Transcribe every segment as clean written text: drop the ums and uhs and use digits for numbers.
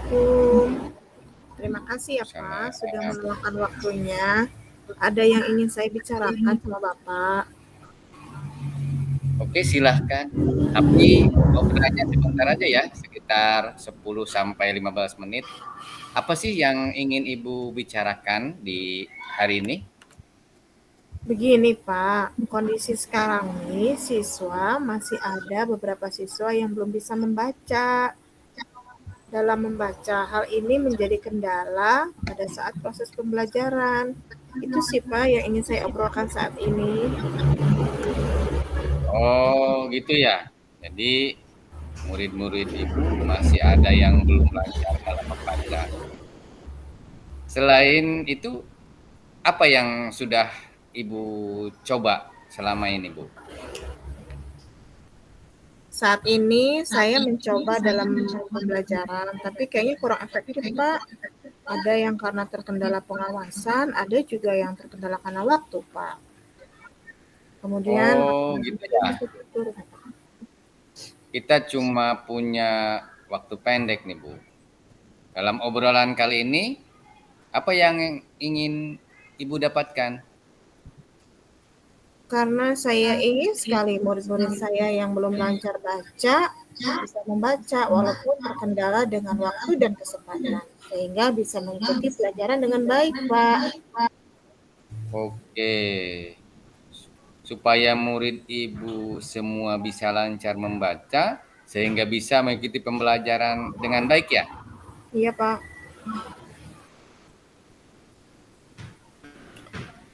Assalamualaikum. Terima kasih ya Pak sudah Salam. meluangkan waktunya. Ada yang ingin saya bicarakan sama Bapak. Oke, silahkan. Tapi obrolannya sebentar aja ya, sekitar 10 sampai 15 menit. Apa sih yang ingin Ibu bicarakan di hari ini? Begini Pak, kondisi sekarang nih siswa masih ada beberapa siswa yang belum bisa membaca. Dalam membaca, hal ini menjadi kendala pada saat proses pembelajaran. Itu sih Pak yang ingin saya obrolkan saat ini. Oh, gitu ya. Jadi murid-murid Ibu masih ada yang belum lancar dalam membaca. Selain itu, apa yang sudah Ibu coba selama ini, Bu? Saat ini saya mencoba dalam pembelajaran, tapi kayaknya kurang efektif Pak. Ada yang karena terkendala pengawasan, ada juga yang terkendala karena waktu, Pak. Kemudian Oh, makanan gitu juga ya. masih turun. Kita cuma punya waktu pendek nih, Bu. Dalam obrolan kali ini, apa yang ingin Ibu dapatkan? Karena saya ingin sekali murid-murid saya yang belum lancar baca bisa membaca walaupun terkendala dengan waktu dan kesempatan, sehingga bisa mengikuti pelajaran dengan baik, Pak. Oke, supaya murid Ibu semua bisa lancar membaca, sehingga bisa mengikuti pembelajaran dengan baik ya? Iya, Pak.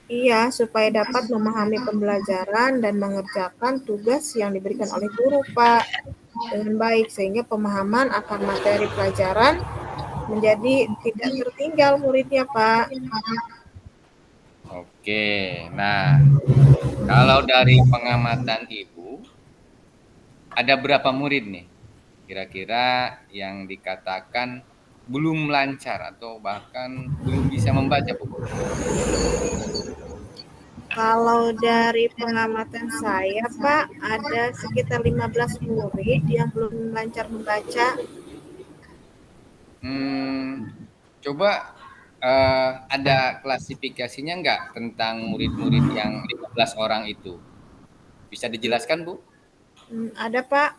Iya, supaya dapat memahami pembelajaran dan mengerjakan tugas yang diberikan oleh guru, Pak, dengan baik, sehingga pemahaman akan materi pelajaran menjadi tidak tertinggal muridnya, Pak. Oke, nah kalau dari pengamatan Ibu, ada berapa murid nih kira-kira yang dikatakan belum lancar atau bahkan belum bisa membaca, Bu? Kalau dari pengamatan saya, Pak, ada sekitar 15 murid yang belum lancar membaca. Hmm, coba ada klasifikasinya nggak tentang murid-murid yang 15 orang itu? Bisa dijelaskan, Bu? Ada, Pak.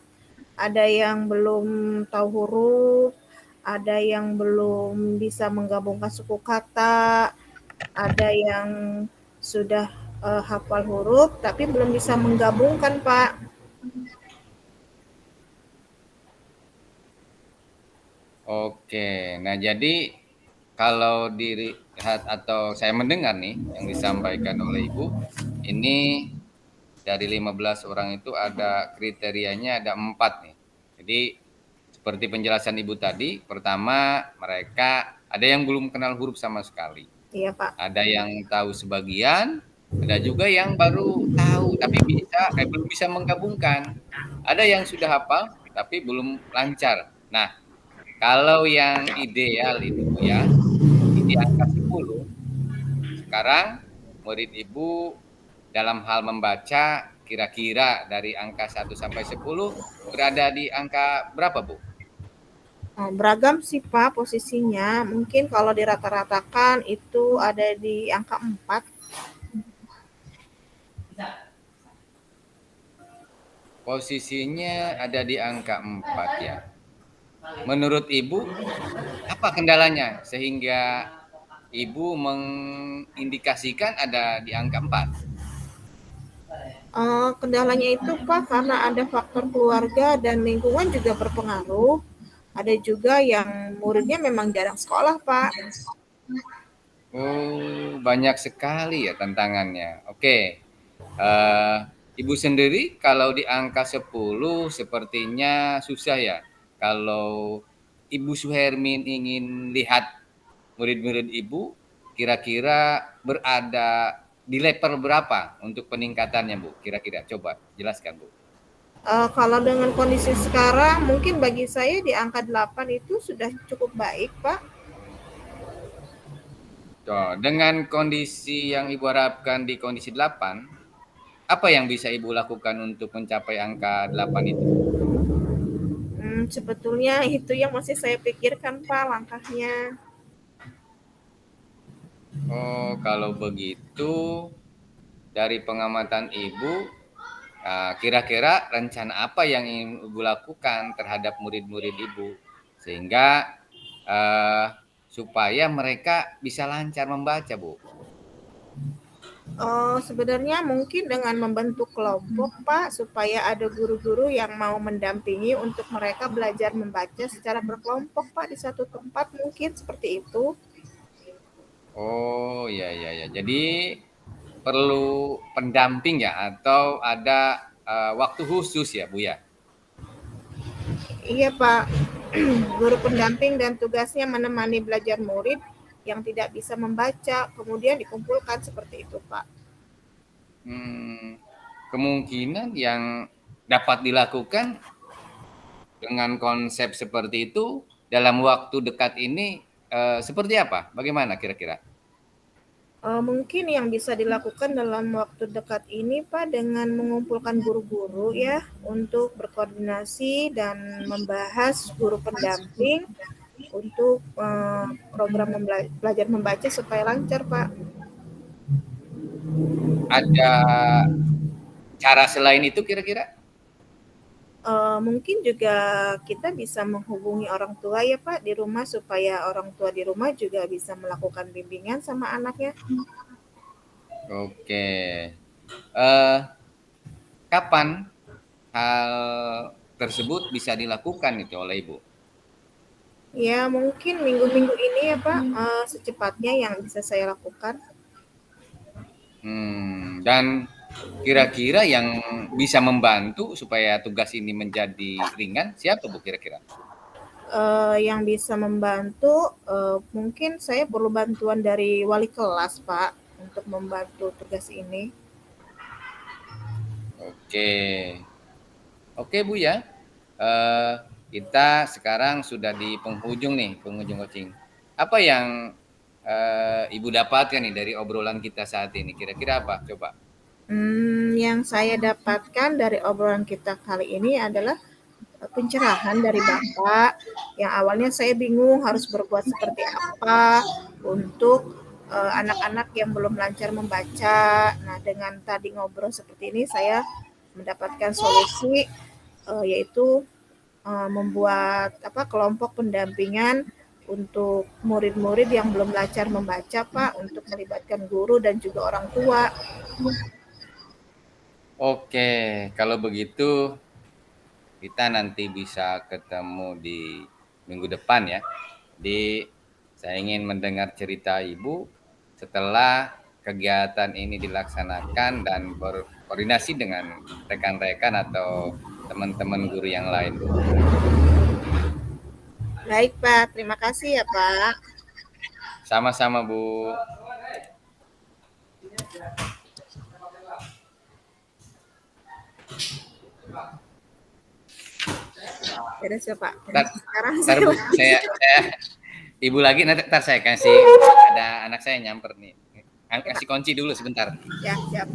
Ada yang belum tahu huruf, ada yang belum bisa menggabungkan suku kata, ada yang sudah hafal huruf tapi belum bisa menggabungkan, Pak. Oke, nah jadi kalau dilihat atau saya mendengar nih yang disampaikan oleh Ibu, ini dari 15 orang itu ada kriterianya ada 4 nih. Jadi seperti penjelasan Ibu tadi, pertama mereka ada yang belum kenal huruf sama sekali. Iya, Pak. Ada yang tahu sebagian, ada juga yang baru tahu tapi belum bisa menggabungkan. Ada yang sudah hafal tapi belum lancar. Nah, kalau yang ideal itu Bu ya, di angka 10. Sekarang murid Ibu dalam hal membaca kira-kira dari angka 1 sampai 10 berada di angka berapa, Bu? Beragam sih Pak posisinya. Mungkin kalau dirata-ratakan itu ada di angka 4. Posisinya ada di angka 4 ya. Menurut Ibu, apa kendalanya sehingga Ibu mengindikasikan ada di angka 4? Kendalanya itu Pak karena ada faktor keluarga dan lingkungan juga berpengaruh. Ada juga yang muridnya memang jarang sekolah Pak. Oh, banyak sekali ya tantangannya. Oke. Eh, Ibu sendiri kalau di angka 10 sepertinya susah ya. Kalau Ibu Suhermin ingin lihat murid-murid Ibu kira-kira berada di level berapa untuk peningkatannya, Bu? Kira-kira coba jelaskan, Bu. Kalau dengan kondisi sekarang mungkin bagi saya di angka 8 itu sudah cukup baik Pak. Tuh, dengan kondisi yang Ibu harapkan di kondisi 8, apa yang bisa Ibu lakukan untuk mencapai angka 8 itu? Sebetulnya itu yang masih saya pikirkan, Pak, langkahnya. Oh, kalau begitu dari pengamatan Ibu, kira-kira rencana apa yang ingin Ibu lakukan terhadap murid-murid Ibu sehingga uh, supaya mereka bisa lancar membaca, Bu? Sebenarnya mungkin dengan membentuk kelompok, Pak, supaya ada guru-guru yang mau mendampingi untuk mereka belajar membaca secara berkelompok, Pak, di satu tempat mungkin seperti itu. Oh, ya, ya, ya. Jadi perlu pendamping ya atau ada waktu khusus ya, Bu ya? Iya, Pak. Guru pendamping dan tugasnya menemani belajar murid yang tidak bisa membaca, kemudian dikumpulkan seperti itu, Pak. Kemungkinan yang dapat dilakukan dengan konsep seperti itu dalam waktu dekat ini seperti apa? Bagaimana kira-kira? Mungkin yang bisa dilakukan dalam waktu dekat ini, Pak, dengan mengumpulkan guru-guru ya untuk berkoordinasi dan membahas guru pendamping untuk program belajar membaca supaya lancar, Pak. Ada cara selain itu kira-kira? Mungkin juga kita bisa menghubungi orang tua ya, Pak, di rumah supaya orang tua di rumah juga bisa melakukan bimbingan sama anaknya. Oke. Eh, Kapan hal tersebut bisa dilakukan itu oleh Ibu? Ya, mungkin minggu-minggu ini ya, Pak, secepatnya yang bisa saya lakukan. Dan kira-kira yang bisa membantu supaya tugas ini menjadi ringan siapa, Bu, kira-kira? Yang bisa membantu, mungkin saya perlu bantuan dari wali kelas, Pak, untuk membantu tugas ini. Oke. Oke, Bu ya. Eh, Kita sekarang sudah di penghujung nih, penghujung coaching. Apa yang Ibu dapatkan nih dari obrolan kita saat ini? Kira-kira apa? Coba. Yang saya dapatkan dari obrolan kita kali ini adalah pencerahan dari Bapak, yang awalnya saya bingung harus berbuat seperti apa untuk anak-anak yang belum lancar membaca. Nah, dengan tadi ngobrol seperti ini, saya mendapatkan solusi, yaitu membuat kelompok pendampingan untuk murid-murid yang belum lancar membaca, Pak, untuk melibatkan guru dan juga orang tua. Oke, kalau begitu kita nanti bisa ketemu di minggu depan ya. Jadi saya ingin mendengar cerita Ibu setelah kegiatan ini dilaksanakan dan berkoordinasi dengan rekan-rekan atau teman-teman guru yang lain, Bu. Baik, Pak. Terima kasih ya, Pak. Sama-sama, Bu. Beres ya, Pak. Ntar, Sekarang ntar saya Bu, saya Ibu lagi nanti ntar saya kasih, ada anak saya nyamper nih. Oke, Pak. Kasih kunci dulu sebentar. Ya, siap.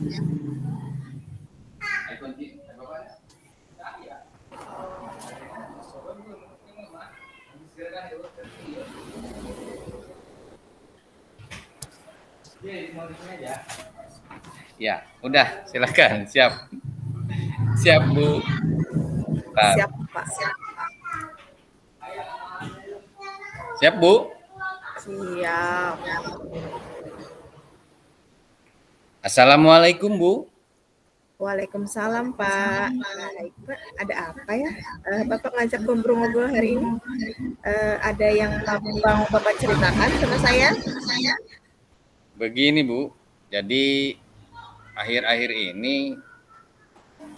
Ya, udah, silakan. Siap. Siap, Bu. Ntar. Siap, Pak. Siap, Bu. Siap. Assalamualaikum, Bu. Waalaikumsalam, Pak. Baik, Pak. Ada apa ya? Bapak ngajak ngobrol-ngobrol hari ini? Ada yang mau Bapak ceritakan sama saya? Begini, Bu. Jadi akhir-akhir ini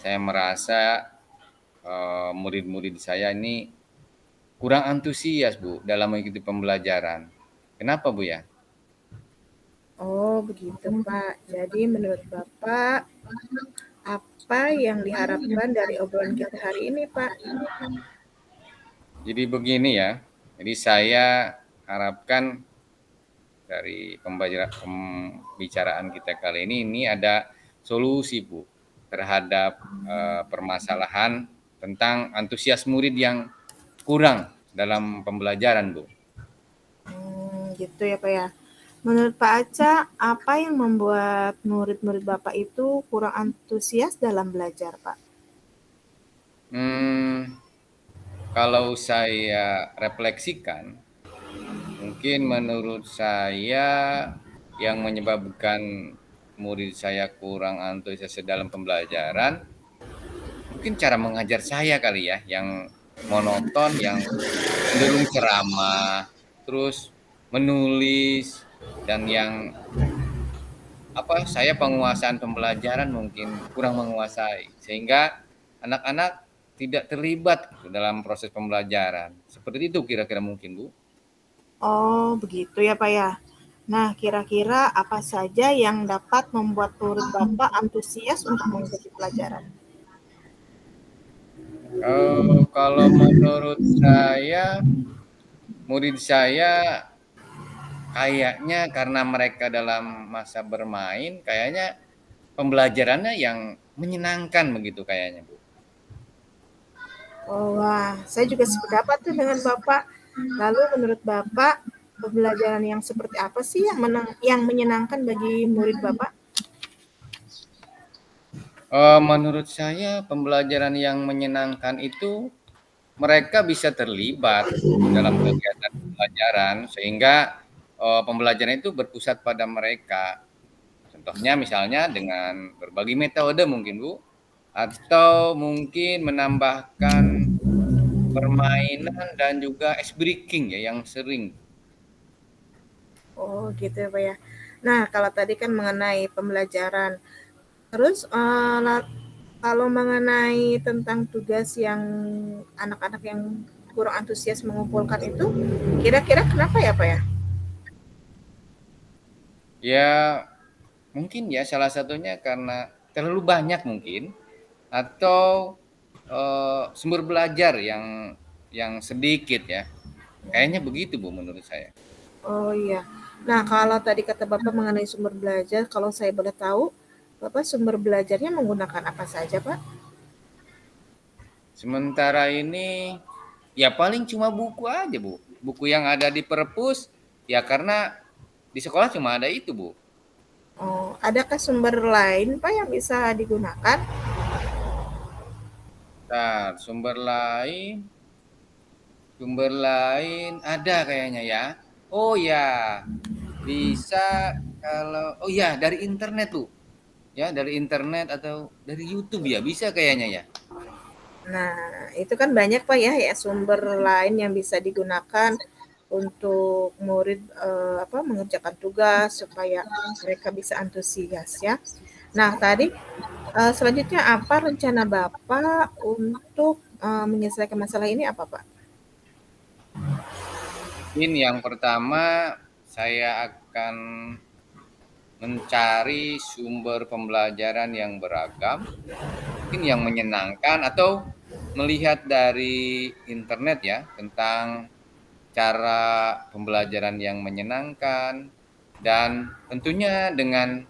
saya merasa murid-murid saya ini kurang antusias, Bu, dalam mengikuti pembelajaran. Kenapa, Bu ya? Oh, begitu, Pak. Jadi menurut Bapak, apa yang diharapkan dari obrolan kita hari ini, Pak? Jadi begini ya. Jadi saya harapkan dari pembicaraan kita kali ini ada solusi, Bu, terhadap permasalahan tentang antusias murid yang kurang dalam pembelajaran, Bu. Gitu ya Pak ya. Menurut Pak Aca, apa yang membuat murid-murid Bapak itu kurang antusias dalam belajar, Pak? Hmm, Kalau saya refleksikan, mungkin menurut saya yang menyebabkan murid saya kurang antusias dalam pembelajaran, mungkin cara mengajar saya kali ya, yang monoton, yang cenderung ceramah, terus menulis, dan yang saya penguasaan pembelajaran mungkin kurang menguasai, sehingga anak-anak tidak terlibat gitu dalam proses pembelajaran. Seperti itu kira-kira mungkin, Bu. Oh, begitu ya Pak ya. Nah, kira-kira apa saja yang dapat membuat murid Bapak antusias untuk mengikuti pelajaran? Kalau menurut saya, murid saya kayaknya karena mereka dalam masa bermain, kayaknya pembelajarannya yang menyenangkan begitu kayaknya, Bu. Oh, wah, saya juga sependapat tuh dengan Bapak. Lalu menurut Bapak, pembelajaran yang seperti apa sih yang menyenangkan bagi murid Bapak? Menurut saya pembelajaran yang menyenangkan itu mereka bisa terlibat dalam kegiatan pembelajaran sehingga, pembelajaran itu berpusat pada mereka. Contohnya misalnya dengan berbagi metode mungkin, Bu, atau mungkin menambahkan permainan dan juga ice breaking ya yang sering. Oh, gitu ya, Pak ya. Nah, kalau tadi kan mengenai pembelajaran. Terus kalau mengenai tentang tugas yang anak-anak yang kurang antusias mengumpulkan itu, kira-kira kenapa ya, Pak ya? Ya mungkin ya salah satunya karena terlalu banyak mungkin, atau, sumber belajar yang sedikit ya. Kayaknya begitu, Bu, menurut saya. Oh iya. Nah, kalau tadi kata Bapak mengenai sumber belajar, kalau saya boleh tahu, Bapak sumber belajarnya menggunakan apa saja, Pak? Sementara ini, ya paling cuma buku aja, Bu. Buku yang ada di perpus, ya karena di sekolah cuma ada itu, Bu. Oh, adakah sumber lain, Pak, yang bisa digunakan? Nah, sumber lain ada kayaknya ya. Oh ya, bisa oh ya dari internet, Bu. Ya, dari internet atau dari YouTube ya, bisa kayaknya ya. Nah, itu kan banyak Pak ya sumber lain yang bisa digunakan untuk murid mengerjakan tugas supaya mereka bisa antusias ya. Nah, tadi selanjutnya apa rencana Bapak untuk menyelesaikan masalah ini apa Pak? Mungkin yang pertama saya akan mencari sumber pembelajaran yang beragam, mungkin yang menyenangkan, atau melihat dari internet ya tentang cara pembelajaran yang menyenangkan, dan tentunya dengan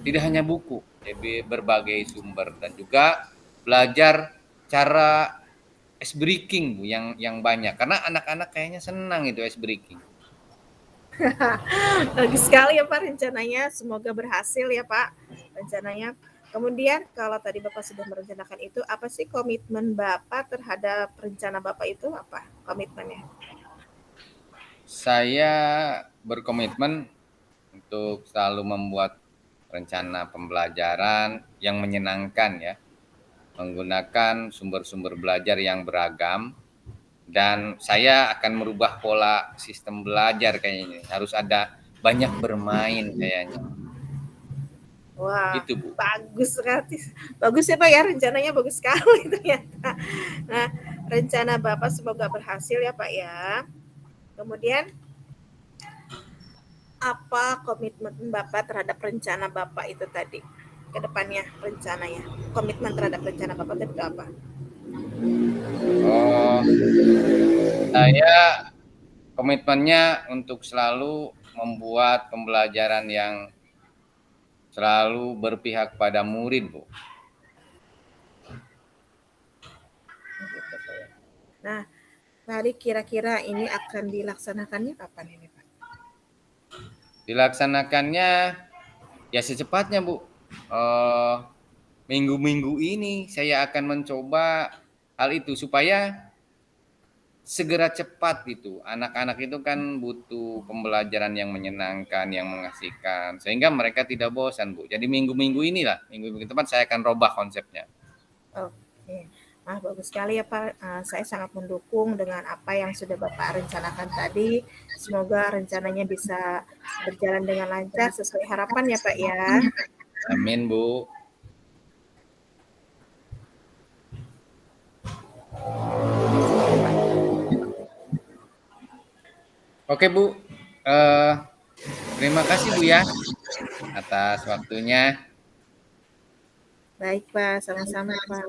tidak hanya buku, jadi berbagai sumber, dan juga belajar cara ice breaking, Bu, yang banyak karena anak-anak kayaknya senang itu ice breaking. Bagus sekali ya Pak rencananya, semoga berhasil ya Pak rencananya. Kemudian kalau tadi Bapak sudah merencanakan itu, apa sih komitmen Bapak terhadap rencana Bapak itu apa komitmennya? Saya berkomitmen untuk selalu membuat rencana pembelajaran yang menyenangkan ya, menggunakan sumber-sumber belajar yang beragam, dan saya akan merubah pola sistem belajar kayaknya. Harus ada banyak bermain kayaknya. Wah, Gitu, Bu. bagus sekali. Bagus ya Pak ya, rencananya bagus sekali ternyata. Nah, rencana Bapak semoga berhasil ya Pak ya. Kemudian apa komitmen Bapak terhadap rencana Bapak itu tadi? Ke depannya rencananya. Komitmen terhadap rencana Bapak itu apa? Oh, saya komitmennya untuk selalu membuat pembelajaran yang selalu berpihak pada murid, Bu. Gitu Pak ya. Nah, Tadi kira-kira ini akan dilaksanakannya kapan ini, Pak? Dilaksanakannya ya secepatnya, Bu. Minggu-minggu ini saya akan mencoba hal itu supaya segera cepat gitu. Anak-anak itu kan butuh pembelajaran yang menyenangkan, yang mengasihkan, sehingga mereka tidak bosan, Bu. Jadi minggu-minggu inilah, minggu-minggu depan saya akan robah konsepnya. Oke. Ah, bagus sekali ya Pak. Saya sangat mendukung dengan apa yang sudah Bapak rencanakan tadi. Semoga rencananya bisa berjalan dengan lancar sesuai harapan ya Pak ya. Amin, Bu. Oke, Bu. Eh, terima kasih, Bu ya, atas waktunya. Baik Pak, sama-sama Pak.